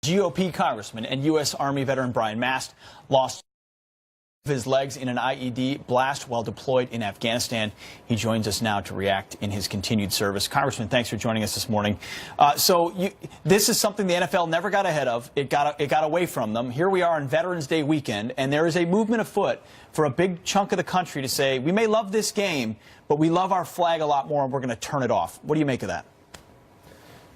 GOP congressman and U.S. Army veteran Brian Mast lost his legs in an IED blast while deployed in Afghanistan. He joins us now to react in his continued service. Congressman, thanks for joining us this morning. This is something the NFL never got ahead of. It got away from them. Here we are on Veterans Day weekend, and there is a movement afoot for a big chunk of the country to say, we may love this game, but we love our flag a lot more, and we're going to turn it off. What do you make of that?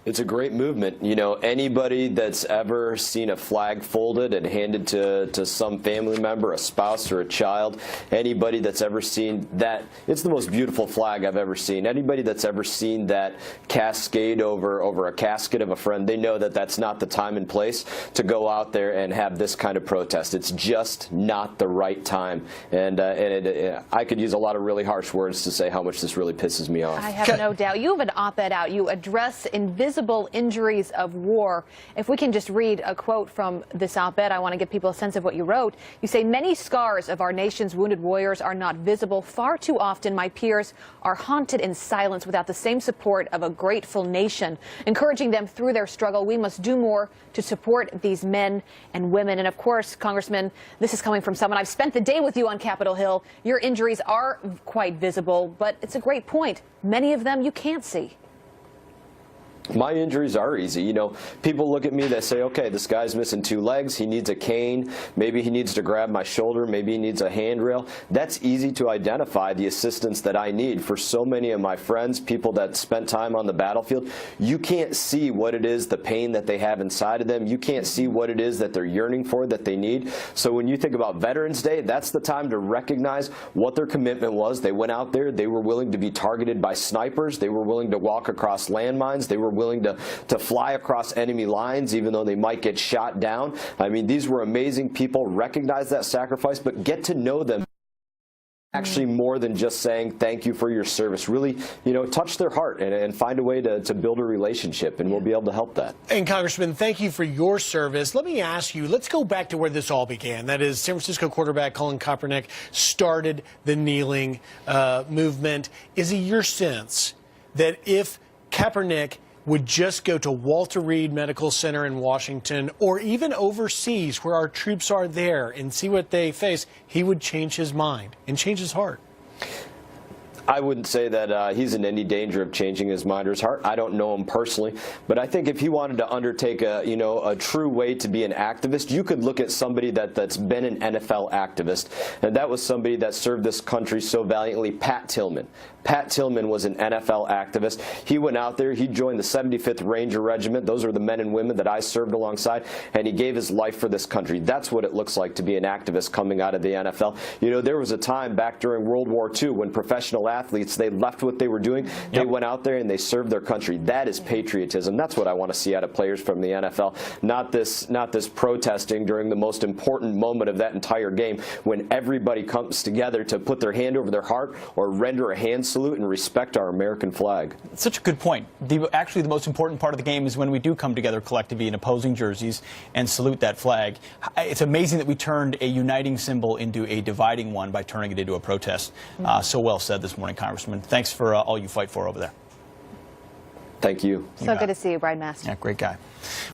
It's a great movement. You know, anybody that's ever seen a flag folded and handed to some family member, a spouse or a child, anybody that's ever seen that, it's the most beautiful flag I've ever seen. Anybody that's ever seen that cascade over a casket of a friend, they know that that's not the time and place to go out there and have this kind of protest. It's just not the right time. And I could use a lot of really harsh words to say how much this really pisses me off. I have no doubt. You have an op-ed out. You address invisible injuries of war. If we can just read a quote from this op-ed, I want to give people a sense of what you wrote. You say, many scars of our nation's wounded warriors are not visible. Far too often, my peers are haunted in silence without the same support of a grateful nation. Encouraging them through their struggle, we must do more to support these men and women. And of course, Congressman, this is coming from someone. I've spent the day with you on Capitol Hill. Your injuries are quite visible, but it's a great point. Many of them you can't see. My injuries are easy. You know, people look at me, they say, okay, this guy's missing 2 legs, he needs a cane, maybe he needs to grab my shoulder, maybe he needs a handrail. That's easy to identify the assistance that I need. For so many of my friends, people that spent time on the battlefield, you can't see what it is, the pain that they have inside of them. You can't see what it is that they're yearning for, that they need. So when you think about Veterans Day, that's the time to recognize what their commitment was. They went out there, they were willing to be targeted by snipers, they were willing to walk across landmines, they were willing to fly across enemy lines even though they might get shot down. I mean, these were amazing people. Recognize that sacrifice, but get to know them actually more than just saying thank you for your service. Really, you know, touch their heart and find a way to build a relationship, and we'll be able to help that. And Congressman, thank you for your service. Let me ask you, let's go back to where this all began. That is, San Francisco quarterback Colin Kaepernick started the kneeling movement. Is it your sense that if Kaepernick would just go to Walter Reed Medical Center in Washington or even overseas where our troops are there and see what they face, he would change his mind and change his heart? I wouldn't say that he's in any danger of changing his mind or his heart. I don't know him personally, but I think if he wanted to undertake a true way to be an activist, you could look at somebody that's been an NFL activist, and that was somebody that served this country so valiantly, Pat Tillman. Pat Tillman was an NFL activist. He went out there, he joined the 75th Ranger Regiment. Those are the men and women that I served alongside, and he gave his life for this country. That's what it looks like to be an activist coming out of the NFL. You know, there was a time back during World War II when professional athletes, they left what they were doing, they went out there and they served their country. That is patriotism. That's what I want to see out of players from the NFL, not this protesting during the most important moment of that entire game when everybody comes together to put their hand over their heart or render a hand salute and respect our American flag. Such a good point. Actually, the most important part of the game is when we do come together collectively in opposing jerseys and salute that flag. It's amazing that we turned a uniting symbol into a dividing one by turning it into a protest. So well said this morning, Congressman. Thanks for all you fight for over there. Thank you. So good to see you, Brian Mast. Yeah, great guy.